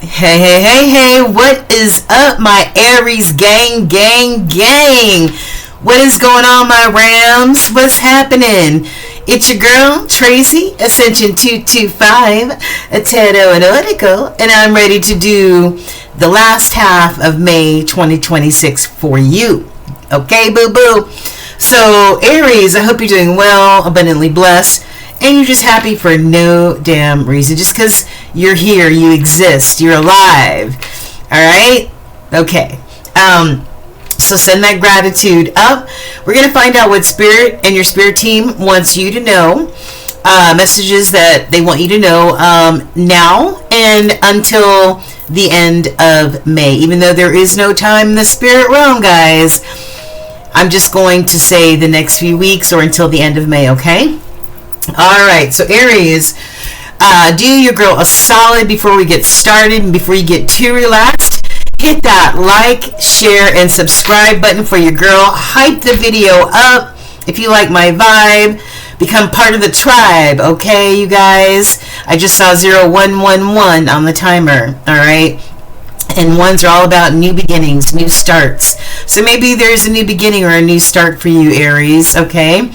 Hey, hey, hey, hey, what is up, my Aries gang? What is going on, my Rams? What's happening? It's your girl, Tracy, Ascension 225, a tarot and oracle, and I'm ready to do the last half of May 2026 for you. Okay, boo-boo? So, Aries, I hope you're doing well, abundantly blessed, and you're just happy for no damn reason. Just because you're here, you exist, you're alive. Alright? Okay. So send that gratitude up. We're going to find out what Spirit and your Spirit team wants you to know. Messages that they want you to know now and until the end of May. Even though there is no time in the Spirit realm, guys. I'm just going to say the next few weeks or until the end of May, okay? Alright, so Aries, do your girl a solid before we get started and before you get too relaxed. Hit that like, share, and subscribe button for your girl. Hype the video up if you like my vibe. Become part of the tribe, okay, you guys? I just saw 0111 on the timer, alright? And ones are all about new beginnings, new starts. So maybe there's a new beginning or a new start for you, Aries, okay?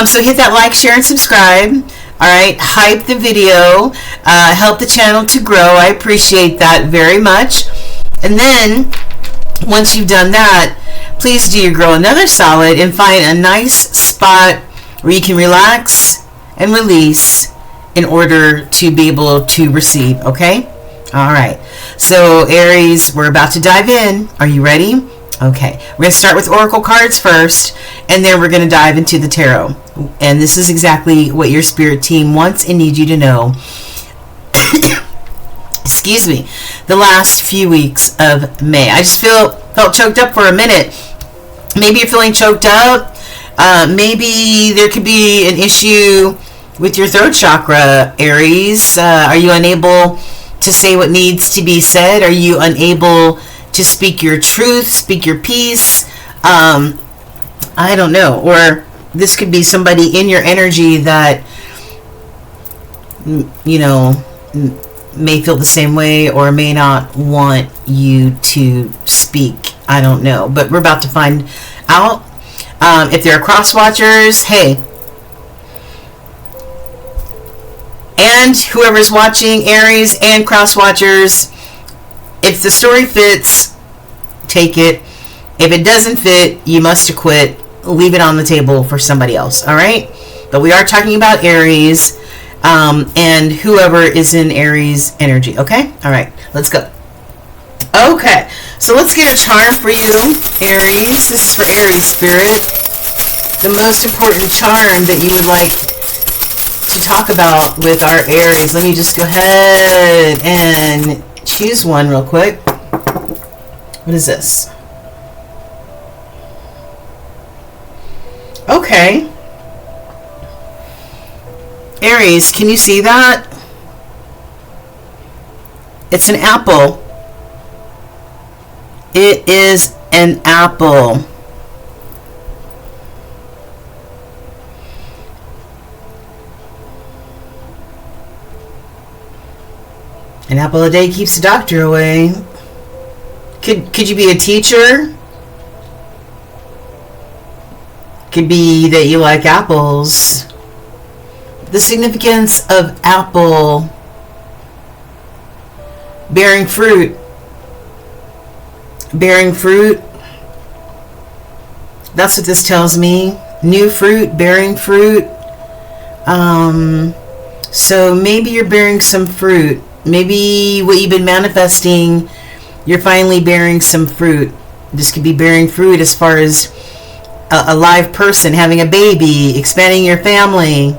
So hit that like, share, and subscribe. Alright, hype the video. Help the channel to grow. I appreciate that very much. And then, once you've done that, please do your girl another solid and find a nice spot where you can relax and release in order to be able to receive, okay? Alright, so Aries, we're about to dive in. Are you ready? Okay, we're going to start with Oracle cards first, and then we're going to dive into the tarot. And this is exactly what your Spirit team wants and needs you to know. Excuse me, the last few weeks of May. I just felt choked up for a minute. Maybe you're feeling choked up. Maybe there could be an issue with your throat chakra, Aries. Are you unable to say what needs to be said? Are you unable to speak your truth, speak your piece? I don't know. Or this could be somebody in your energy that, you know, may feel the same way or may not want you to speak. I don't know. But we're about to find out. If there are cross watchers, hey. And whoever's watching, Aries and cross watchers, if the story fits, take it. If it doesn't fit, you must acquit. Leave it on the table for somebody else, all right? But we are talking about Aries and whoever is in Aries energy, okay? All right, let's go. Okay, so let's get a charm for you, Aries. This is for Aries Spirit. The most important charm that you would like to talk about with our Aries. Let me just go ahead and choose one real quick. What is this? Okay. Aries, can you see that? It's an apple. It is an apple. An apple a day keeps the doctor away. Could you be a teacher? Could be that you like apples. The significance of apple bearing fruit. Bearing fruit. That's what this tells me. New fruit, bearing fruit. So maybe you're bearing some fruit. Maybe what you've been manifesting, you're finally bearing some fruit. This could be bearing fruit as far as a live person, having a baby, expanding your family.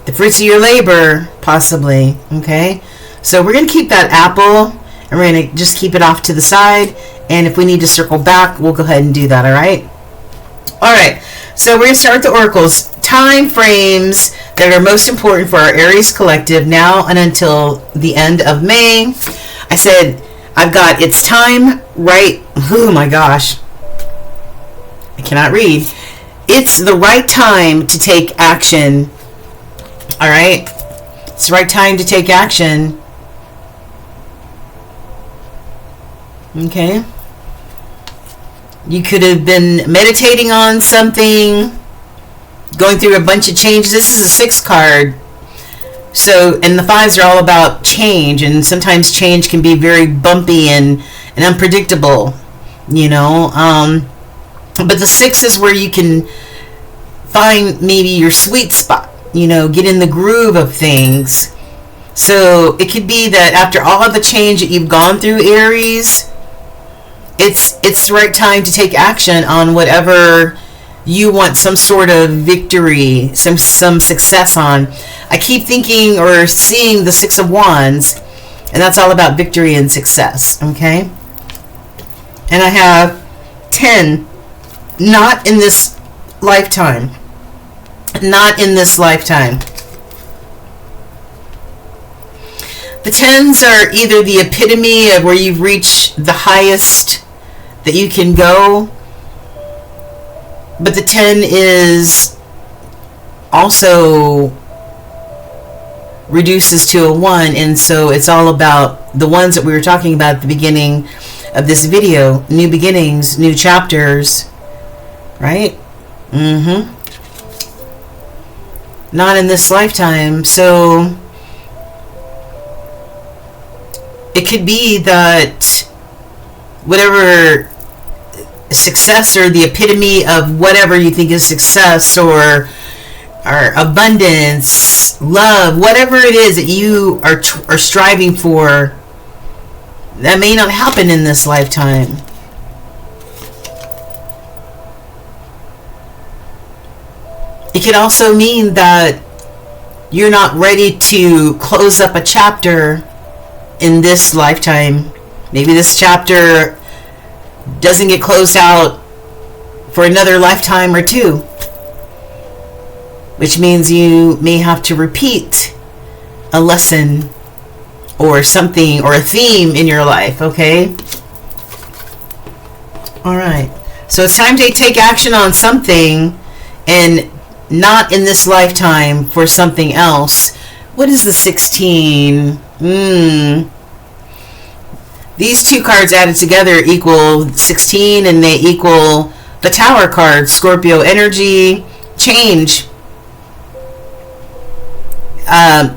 The fruits of your labor, possibly. Okay? So we're going to keep that apple, and we're going to just keep it off to the side. And if we need to circle back, we'll go ahead and do that, all right? All right. So we're going to start with the oracles. Time frames that are most important for our Aries collective now and until the end of May. I said, I've got it's time right. Oh my gosh. I cannot read. It's the right time to take action. All right. It's the right time to take action. Okay? You could have been meditating on something, going through a bunch of changes. This is a 6 card. So, and the 5s are all about change, and sometimes change can be very bumpy and unpredictable, you know. But the 6 is where you can find maybe your sweet spot, you know, get in the groove of things. So it could be that after all of the change that you've gone through, Aries, it's the right time to take action on whatever you want some sort of victory, some success on. I keep thinking or seeing the 6 of Wands, and that's all about victory and success, okay? And I have 10, not in this lifetime. Not in this lifetime. The 10s are either the epitome of where you've reached the highest that you can go, but the 10 is also reduces to a 1, and so it's all about the ones that we were talking about at the beginning of this video. New beginnings, new chapters, right? Not in this lifetime. So it could be that whatever success or the epitome of whatever you think is success or abundance, love, whatever it is that you are striving for, that may not happen in this lifetime. It could also mean that you're not ready to close up a chapter in this lifetime. Maybe this chapter doesn't get closed out for another lifetime or 2, which means you may have to repeat a lesson or something or a theme in your life, okay? All right. So it's time to take action on something, and not in this lifetime for something else. What is the 16? These 2 cards added together equal 16, and they equal the Tower card, Scorpio energy, change.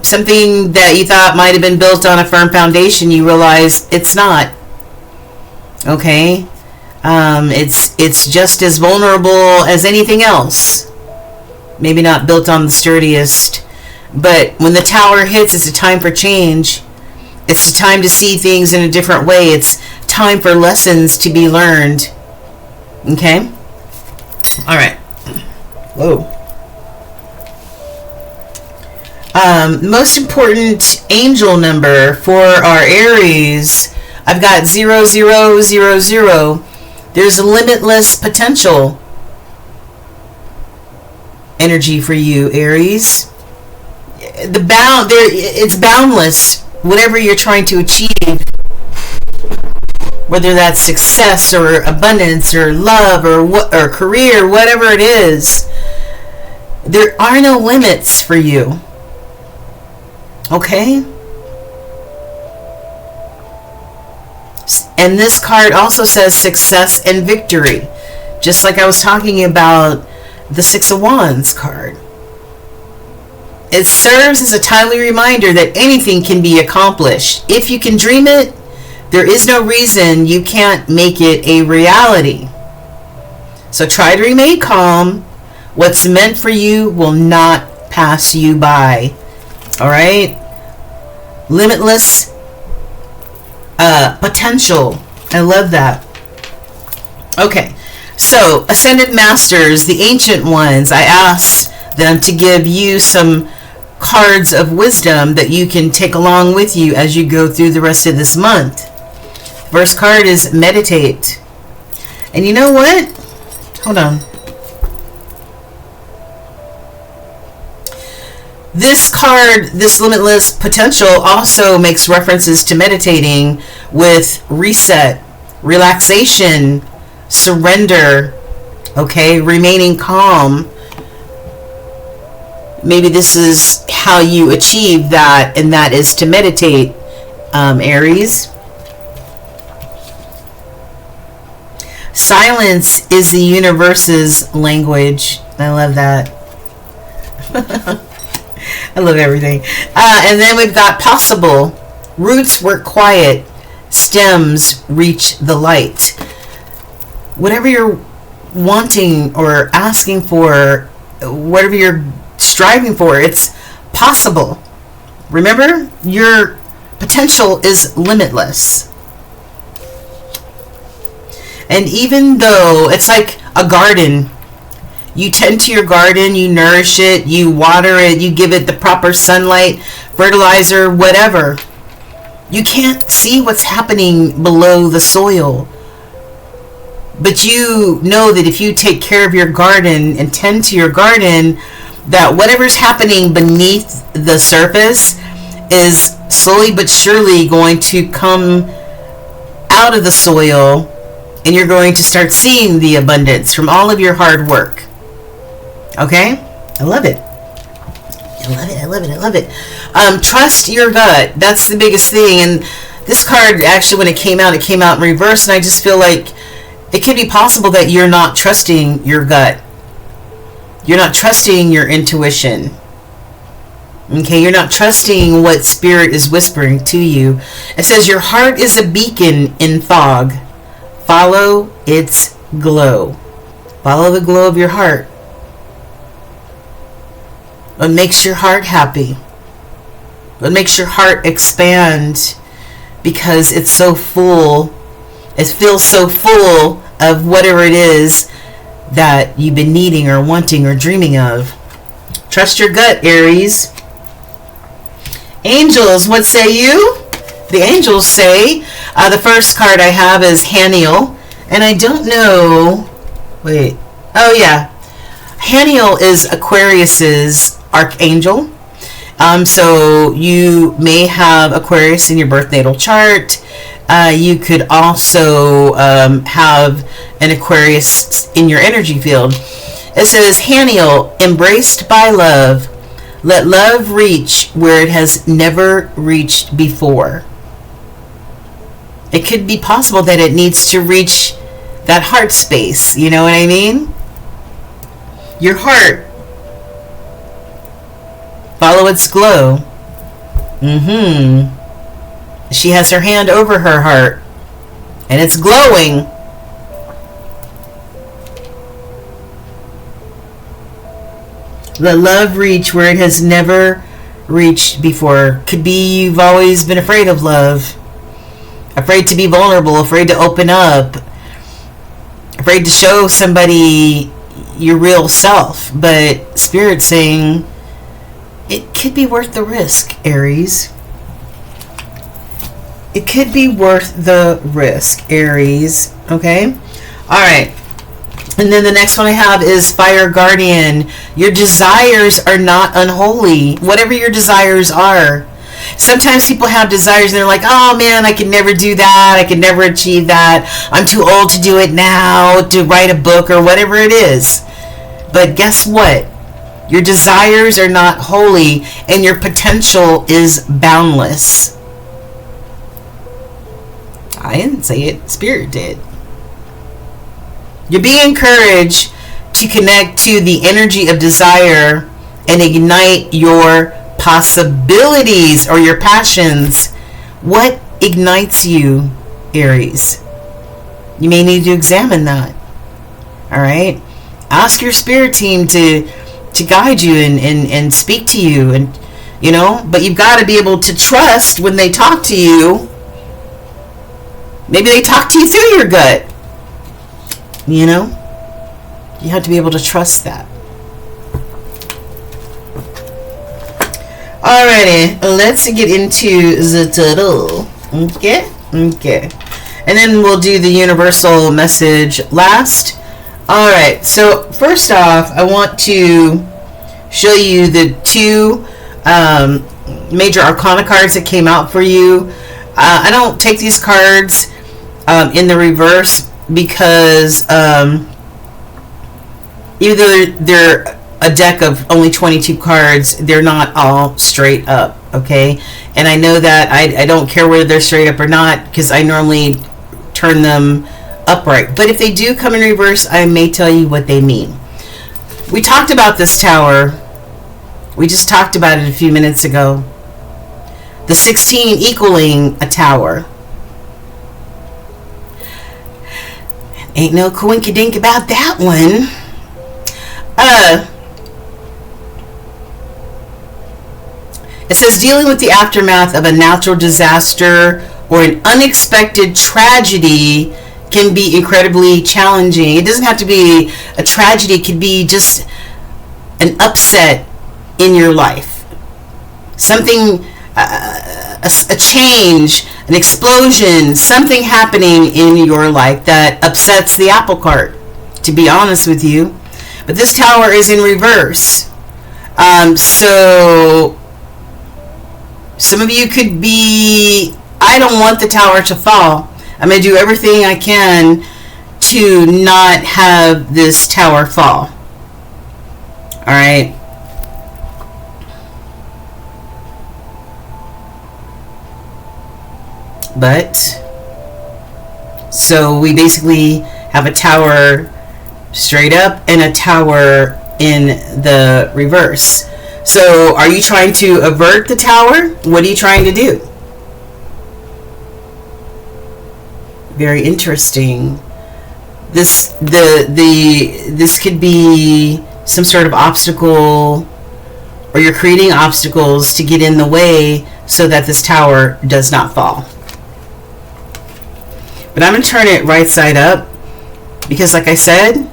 Something that you thought might have been built on a firm foundation, you realize it's not. Okay? It's just as vulnerable as anything else. Maybe not built on the sturdiest, but when the Tower hits, it's a time for change. It's a time to see things in a different way. It's time for lessons to be learned. Okay? All right. Whoa. Most important angel number for our Aries, I've got 0000. There's a limitless potential energy for you, Aries. It's boundless. Whatever you're trying to achieve, whether that's success or abundance or love or career, whatever it is, there are no limits for you. Okay? And this card also says success and victory, just like I was talking about the 6 of Wands card. It serves as a timely reminder that anything can be accomplished. If you can dream it, there is no reason you can't make it a reality. So try to remain calm. What's meant for you will not pass you by. All right? Limitless potential. I love that. Okay. So, Ascended Masters, the Ancient Ones, I asked them to give you some cards of wisdom that you can take along with you as you go through the rest of this month. First card is meditate. And you know what? Hold on. This card, this limitless potential, also makes references to meditating with reset, relaxation, surrender, okay, remaining calm. Maybe this is how you achieve that, and that is to meditate, Aries. Silence is the universe's language. I love that. I love everything. And then we've got possible. Roots work quiet. Stems reach the light. Whatever you're wanting or asking for, whatever you're striving for, it's possible. Remember, your potential is limitless. And even though it's like a garden, you tend to your garden, you nourish it, you water it, you give it the proper sunlight, fertilizer, whatever. You can't see what's happening below the soil. But you know that if you take care of your garden and tend to your garden, that whatever's happening beneath the surface is slowly but surely going to come out of the soil, and you're going to start seeing the abundance from all of your hard work. Okay? I love it. I love it. I love it. I love it. Trust your gut. That's the biggest thing. And this card, actually, when it came out in reverse, and I just feel like it could be possible that you're not trusting your gut. You're not trusting your intuition. Okay, you're not trusting what spirit is whispering to you. It says your heart is a beacon in fog. Follow its glow. Follow the glow of your heart. What makes your heart happy? What makes your heart expand? Because it's so full. It feels so full of whatever it is that you've been needing or wanting or dreaming of. Trust your gut, Aries. Angels, what say you? The angels say, the first card I have is Haniel, and I don't know, wait, oh yeah, Haniel is Aquarius's archangel. So you may have Aquarius in your birth natal chart. You could also have an Aquarius in your energy field. It says, Haniel, embraced by love, let love reach where it has never reached before. It could be possible that it needs to reach that heart space. You know what I mean? Your heart. Follow its glow. She has her hand over her heart, and it's glowing. Let love reach where it has never reached before. Could be you've always been afraid of love. Afraid to be vulnerable, afraid to open up, afraid to show somebody your real self. But Spirit's saying it could be worth the risk, Aries. It could be worth the risk, Aries. Okay? Alright. And then the next one I have is Fire Guardian. Your desires are not unholy. Whatever your desires are. Sometimes people have desires and they're like, oh man, I can never do that. I can never achieve that. I'm too old to do it now, to write a book or whatever it is. But guess what? Your desires are not holy, and your potential is boundless. I didn't say it. Spirit did. You're being encouraged to connect to the energy of desire and ignite your possibilities or your passions. What ignites you, Aries? You may need to examine that. All right? Ask your spirit team to guide you and speak to you, and you know, but you've got to be able to trust when they talk to you. Maybe they talk to you through your gut. You know? You have to be able to trust that. Alrighty, let's get into the tarot. Okay? Okay. And then we'll do the universal message last. Alright, so first off, I want to show you the two major arcana cards that came out for you. I don't take these cards in the reverse because either they're a deck of only 22 cards, they're not all straight up, okay? And I know that I don't care whether they're straight up or not, because I normally turn them upright. But if they do come in reverse, I may tell you what they mean. We talked about this tower. We just talked about it a few minutes ago. The 16 equaling a tower. Ain't no coinkydink about that one. It says dealing with the aftermath of a natural disaster or an unexpected tragedy can be incredibly challenging. It doesn't have to be a tragedy. It could be just an upset in your life. Something, a change, an explosion, something happening in your life that upsets the apple cart, to be honest with you. But this tower is in reverse. So some of you could be, I don't want the tower to fall. I'm going to do everything I can to not have this tower fall. All right. But, so we basically have a tower straight up and a tower in the reverse. So are you trying to avert the tower? What are you trying to do? Very interesting. This could be some sort of obstacle, or you're creating obstacles to get in the way so that this tower does not fall. But I'm going to turn it right side up because, like I said,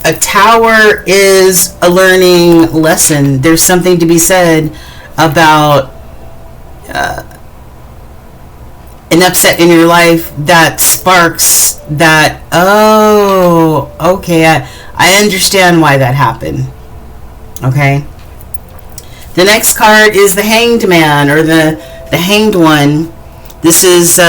a tower is a learning lesson. There's something to be said about an upset in your life that sparks that, oh, okay, I understand why that happened. Okay. The next card is the Hanged Man, or the Hanged One. This is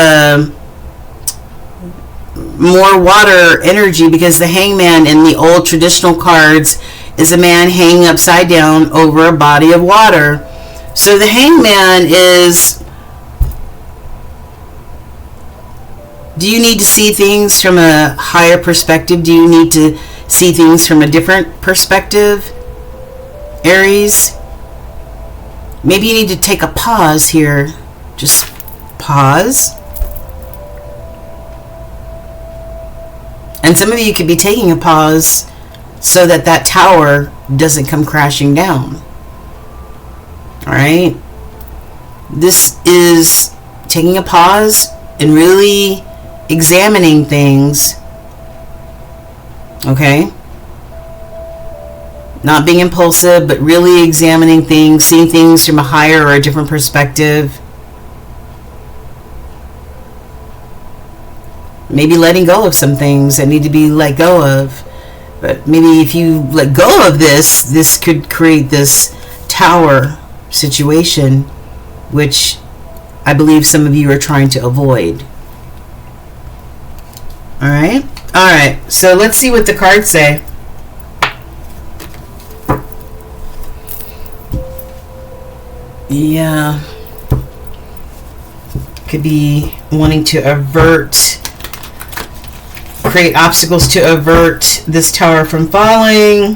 more water energy, because the hangman in the old traditional cards is a man hanging upside down over a body of water. So the hangman is, do you need to see things from a higher perspective? Do you need to see things from a different perspective, Aries? Maybe you need to take a pause here. Just pause. And some of you could be taking a pause so that that tower doesn't come crashing down. All right? This is taking a pause and really examining things. Okay? Not being impulsive, but really examining things, seeing things from a higher or a different perspective. Maybe letting go of some things that need to be let go of. But maybe if you let go of this could create this tower situation, which I believe some of you are trying to avoid. Alright? Alright, so let's see what the cards say. Yeah. Could be wanting to create obstacles to avert this tower from falling.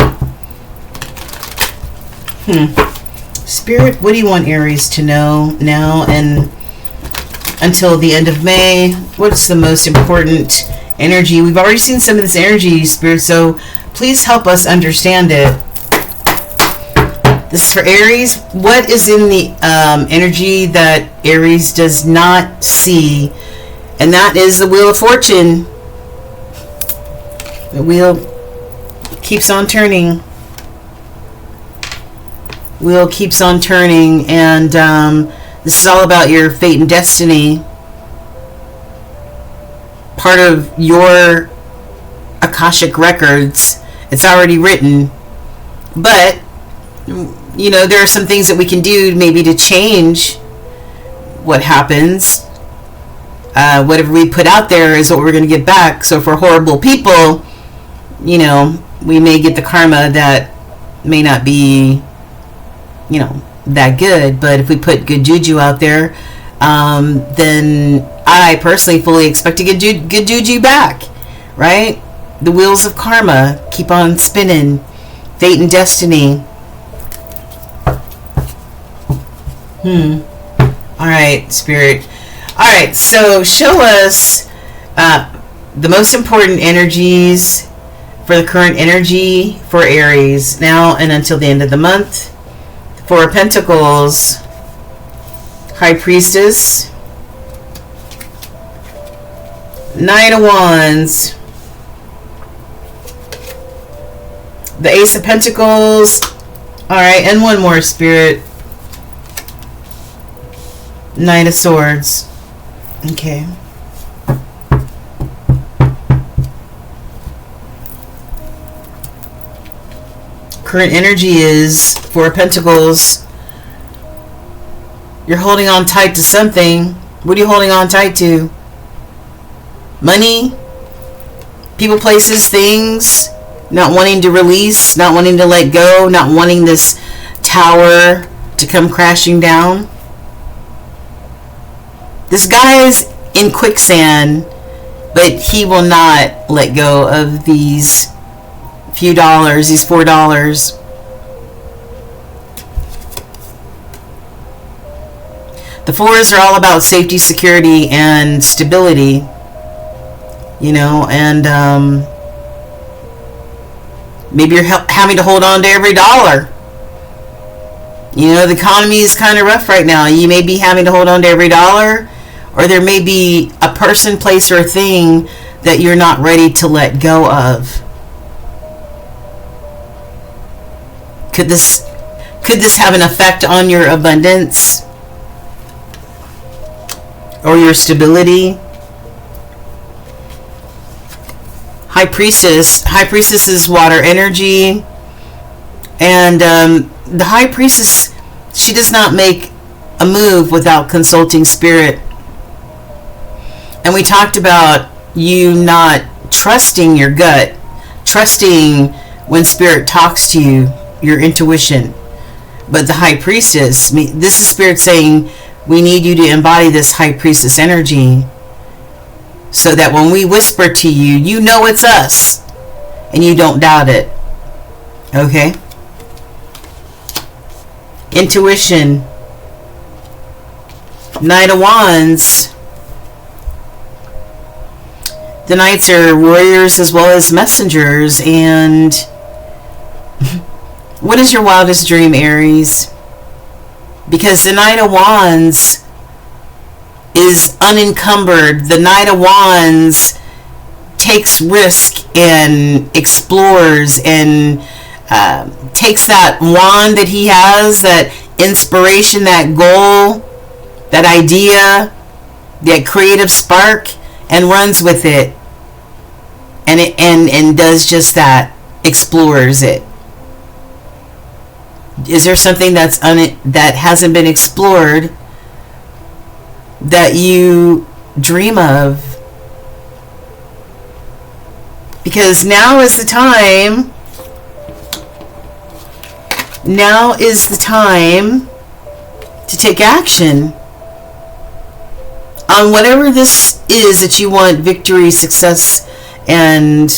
Spirit, what do you want Aries to know now and until the end of May? What's the most important energy? We've already seen some of this energy, Spirit, so please help us understand it. This is for Aries. What is in the energy that Aries does not see? And that is the Wheel of Fortune. The wheel keeps on turning. Wheel keeps on turning, and this is all about your fate and destiny. Part of your Akashic records. It's already written, but you know, there are some things that we can do maybe to change what happens. Whatever we put out there is what we're going to get back. So for horrible people, you know, we may get the karma that may not be, you know, that good. But if we put good juju out there, then I personally fully expect to get good juju back. right? The wheels of karma keep on spinning. Fate and destiny. All right, Spirit. All right, so show us the most important energies for the current energy for Aries now and until the end of the month. Four of Pentacles, High Priestess, Nine of Wands, the Ace of Pentacles. All right, and one more, Spirit. Knight of Swords. Okay. Current energy is Four of Pentacles. You're holding on tight to something. What are you holding on tight to? Money? People, places, things? Not wanting to release, not wanting to let go, not wanting this tower to come crashing down. This guy's in quicksand, but he will not let go of these few dollars, these $4. The fours are all about safety, security, and stability, you know, and maybe you're having to hold on to every dollar. You know, the economy is kind of rough right now. You may be having to hold on to every dollar, or there may be a person, place, or thing that you're not ready to let go of. Could this have an effect on your abundance or your stability? High Priestess. High Priestess is water energy, and the High Priestess, she does not make a move without consulting Spirit. And we talked about you not trusting your gut, trusting when Spirit talks to you, your intuition. But the High Priestess, this is Spirit saying, we need you to embody this High Priestess energy so that when we whisper to you, you know it's us and you don't doubt it. Okay? Intuition. Knight of Wands. The Knights are warriors as well as messengers. And what is your wildest dream, Aries? Because the Knight of Wands is unencumbered. The Knight of Wands takes risk and explores and takes that wand that he has, that inspiration, that goal, that idea, that creative spark, and runs with it, and does just that, explores it. Is there something that hasn't been explored that you dream of? Because now is the time. Now is the time to take action on whatever this is that you want: victory, success, and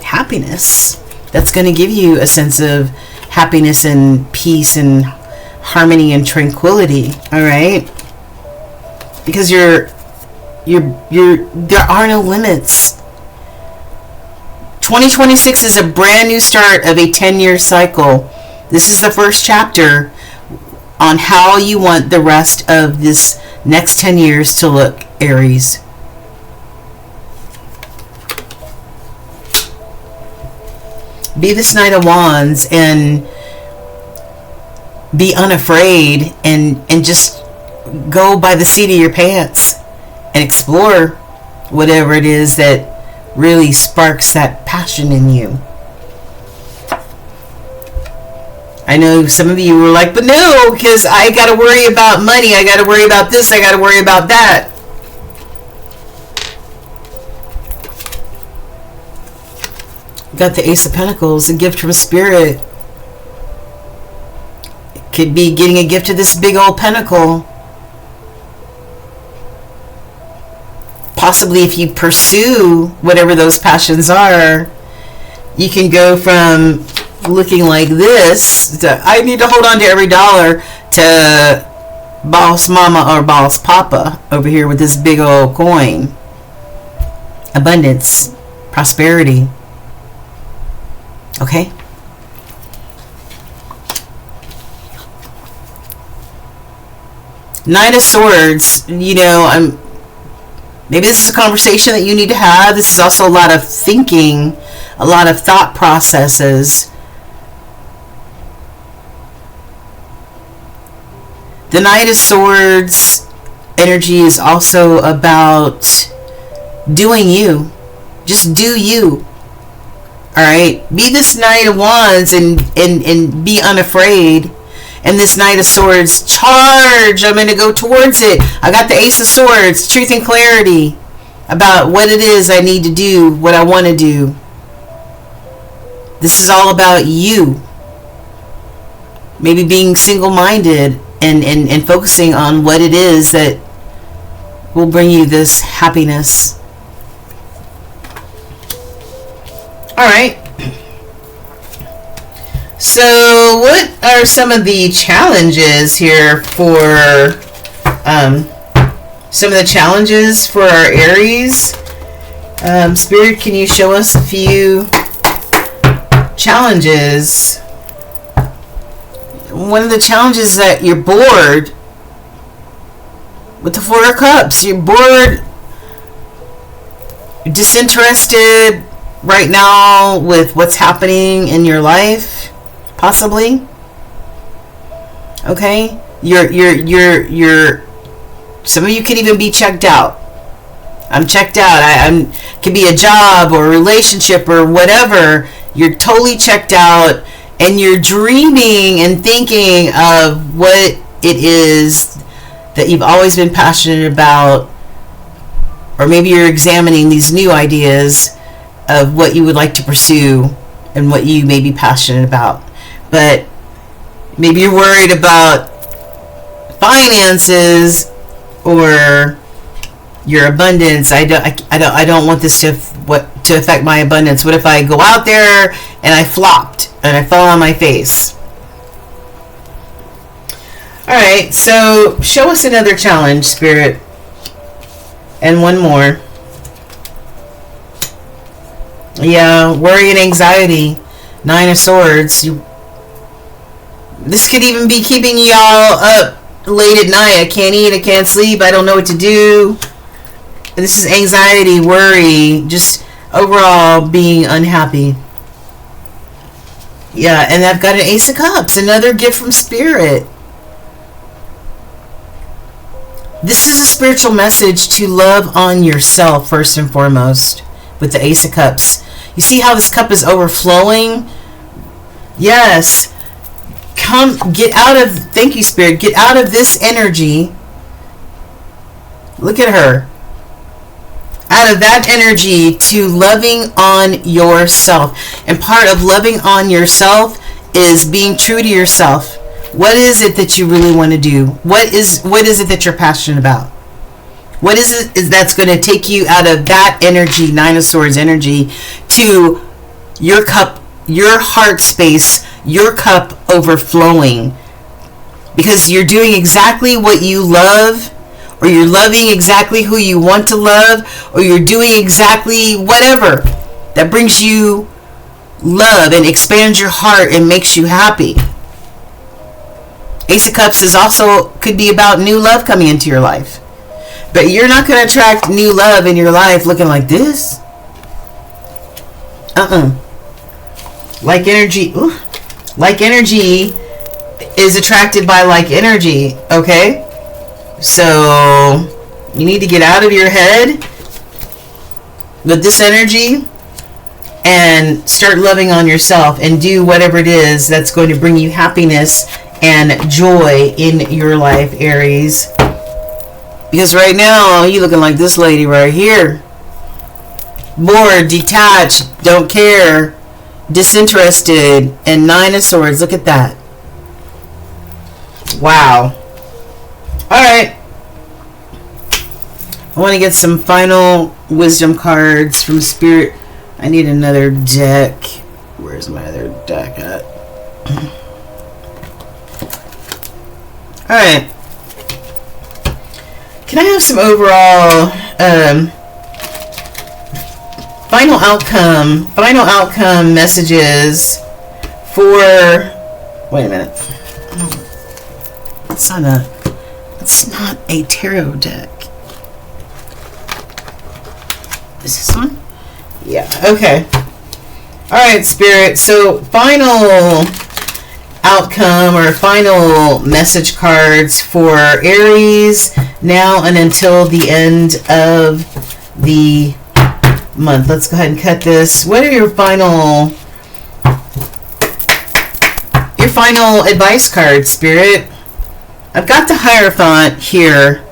happiness. That's going to give you a sense of happiness and peace and harmony and tranquility. All right, because there are no limits. 2026 is a brand new start of a 10-year cycle. This is the first chapter on how you want the rest of this next 10 years to look, Aries. Be this Knight of Wands and be unafraid and just go by the seat of your pants and explore whatever it is that really sparks that passion in you. I know some of you were like, but no, because I got to worry about money. I got to worry about this. I got to worry about that. Got the Ace of Pentacles, a gift from Spirit. It could be getting a gift of this big old pentacle. possibly if you pursue whatever those passions are, you can go from looking like this to, I need to hold on to every dollar, to boss mama or boss papa over here with this big old coin. Abundance, prosperity. Okay? Knight of Swords, you know, maybe this is a conversation that you need to have. This is also a lot of thinking, a lot of thought processes. The Knight of Swords energy is also about doing you. Just do you. Alright? Be this Knight of Wands and be unafraid. And this Knight of Swords, charge! I'm going to go towards it. I got the Ace of Swords, truth and clarity about what it is I need to do, what I want to do. This is all about you. Maybe being single-minded and focusing on what it is that will bring you this happiness. Alright. So what are some of the challenges here for some of the challenges for our Aries? Spirit, can you show us a few challenges? One of the challenges is that you're bored with the Four of Cups. You're bored, disinterested right now with what's happening in your life, possibly. Okay? You're some of you could even be checked out. I'm checked out. I'm could be a job or a relationship or whatever. You're totally checked out. And you're dreaming and thinking of what it is that you've always been passionate about. Or maybe you're examining these new ideas of what you would like to pursue and what you may be passionate about. But maybe you're worried about finances or your abundance. I don't want this to affect my abundance. What if I go out there and I flopped and I fell on my face? Alright, so show us another challenge, Spirit. And one more. Yeah, worry and anxiety. Nine of Swords. This could even be keeping y'all up late at night. I can't eat, I can't sleep, I don't know what to do. This is anxiety, worry, just overall being unhappy. Yeah, and I've got an Ace of Cups, another gift from Spirit. This is a spiritual message to love on yourself first and foremost with the Ace of Cups. You see how this cup is overflowing? Yes. Get out of, thank you, Spirit, get out of this energy. Look at her. Out of that energy to loving on yourself. And part of loving on yourself is being true to yourself. What is it that you really want to do? What is it that you're passionate about? What is it that's going to take you out of that energy, Nine of Swords energy, to your cup, your heart space, your cup overflowing? Because you're doing exactly what you love, or you're loving exactly who you want to love, or you're doing exactly whatever that brings you love and expands your heart and makes you happy. Ace of Cups is also could be about new love coming into your life. But you're not going to attract new love in your life looking like this. Like energy, like energy is attracted by like energy, okay? So you need to get out of your head with this energy and start loving on yourself and do whatever it is that's going to bring you happiness and joy in your life, Aries. Because right now you're looking like this lady right here. Bored, detached, don't care, disinterested, and Nine of Swords. Look at that. Wow. Alright. I want to get some final wisdom cards from Spirit. I need another deck. Where's my other deck at? Alright. Can I have some overall final outcome messages for... Wait a minute. It's not a tarot deck. Is this one? Yeah, okay. Alright, Spirit. So, final outcome or final message cards for Aries now and until the end of the month. Let's go ahead and cut this. What are your final advice cards, Spirit? I've got the Hierophant here.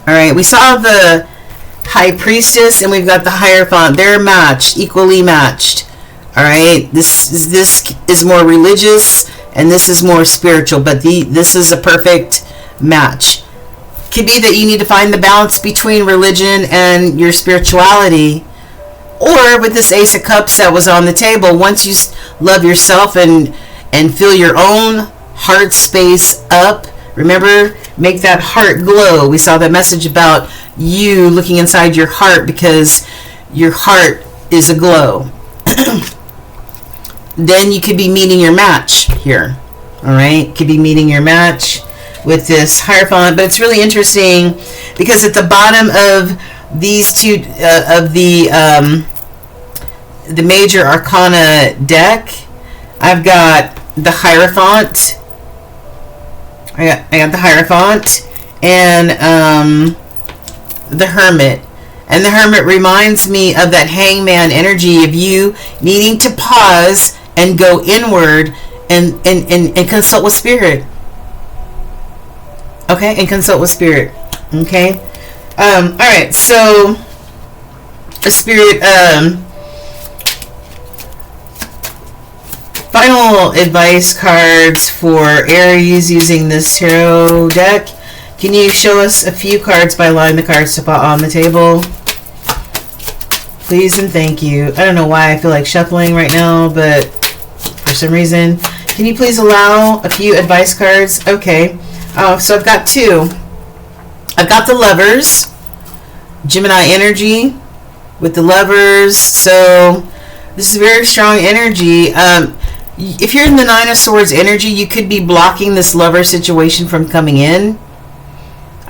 Alright, we saw the High Priestess and we've got the Hierophant. They're matched, equally matched. Alright, this is more religious and this is more spiritual, but this is a perfect match. Could be that you need to find the balance between religion and your spirituality. Or with this Ace of Cups that was on the table, once you love yourself and fill your own heart space up, remember, make that heart glow. We saw that message about you looking inside your heart because your heart is aglow. Then you could be meeting your match here. Alright, could be meeting your match with this Hierophant, but it's really interesting because at the bottom of these two of the major arcana deck, I've got the Hierophant. I got the Hierophant and the Hermit. And the Hermit reminds me of that hangman energy of you needing to pause and go inward and consult with Spirit. Okay, and consult with Spirit. Okay. Alright, so Spirit, final advice cards for Aries using this tarot deck. Can you show us a few cards by line the cards to put on the table? Please and thank you. I don't know why I feel like shuffling right now, but for some reason. Can you please allow a few advice cards? Okay. So I've got two. I've got the Lovers. Gemini energy with the Lovers. So this is very strong energy. If you're in the Nine of Swords energy, you could be blocking this lover situation from coming in.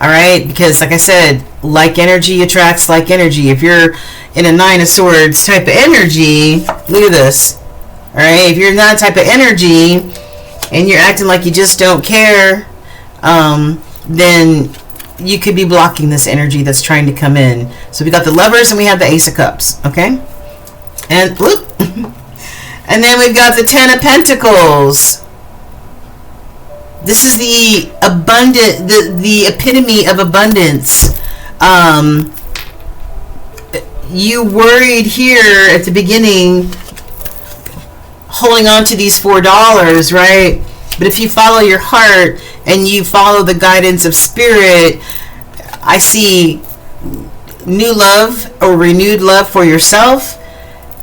Alright, because like I said, like energy attracts like energy. If you're in a Nine of Swords type of energy, look at this. Alright, if you're in that type of energy and you're acting like you just don't care, then you could be blocking this energy that's trying to come in. So we got the Lovers and we have the Ace of Cups. Okay? And whoop. And then we've got the Ten of Pentacles. This is the abundant, the epitome of abundance. You worried here at the beginning, holding on to these $4, right? But if you follow your heart and you follow the guidance of Spirit, I see new love or renewed love for yourself.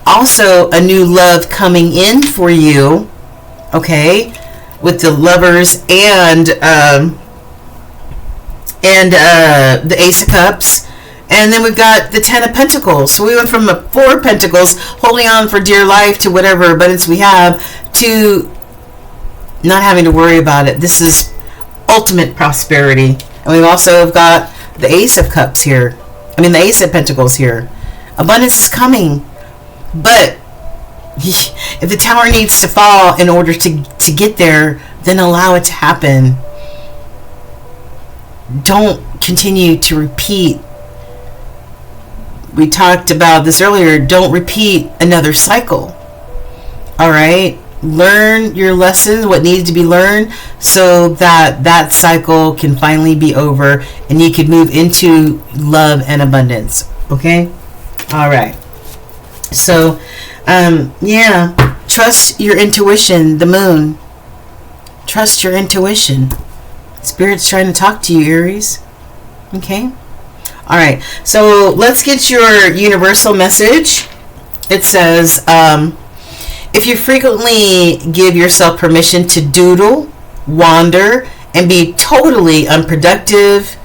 Also, a new love coming in for you. Okay? With the Lovers and the Ace of Cups, and then we've got the Ten of Pentacles. So we went from the Four of Pentacles, holding on for dear life to whatever abundance we have, to not having to worry about it. This is ultimate prosperity. And we've also got the Ace of Cups here. I mean the Ace of Pentacles here. Abundance is coming, but if the tower needs to fall in order to get there, then allow it to happen. Don't continue to repeat. We talked about this earlier. Don't repeat another cycle. Alright? Learn your lessons, what needs to be learned, so that that cycle can finally be over and you can move into love and abundance. Okay? Alright. So, yeah, trust your intuition, the moon. Trust your intuition. Spirit's trying to talk to you, Aries. Okay? All right, so let's get your universal message. It says, if you frequently give yourself permission to doodle, wander, and be totally unproductive,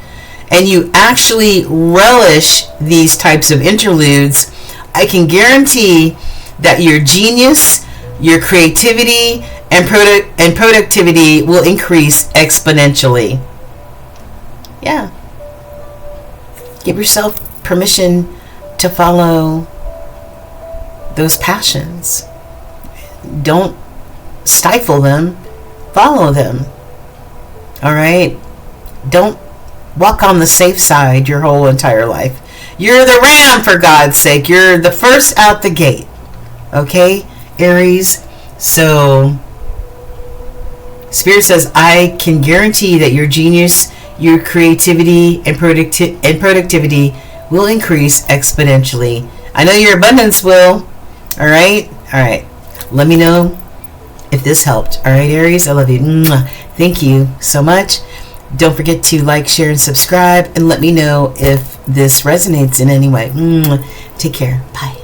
and you actually relish these types of interludes, I can guarantee that your genius, your creativity, and productivity will increase exponentially. Yeah. Give yourself permission to follow those passions. Don't stifle them. Follow them. All right? Don't walk on the safe side your whole entire life. You're the ram, for God's sake. You're the first out the gate. Okay, Aries? So, Spirit says, I can guarantee that your genius, your creativity, and productivity will increase exponentially. I know your abundance will. All right? All right. Let me know if this helped. All right, Aries? I love you. Mwah. Thank you so much. Don't forget to like, share, and subscribe, and let me know if this resonates in any way. Take care. Bye.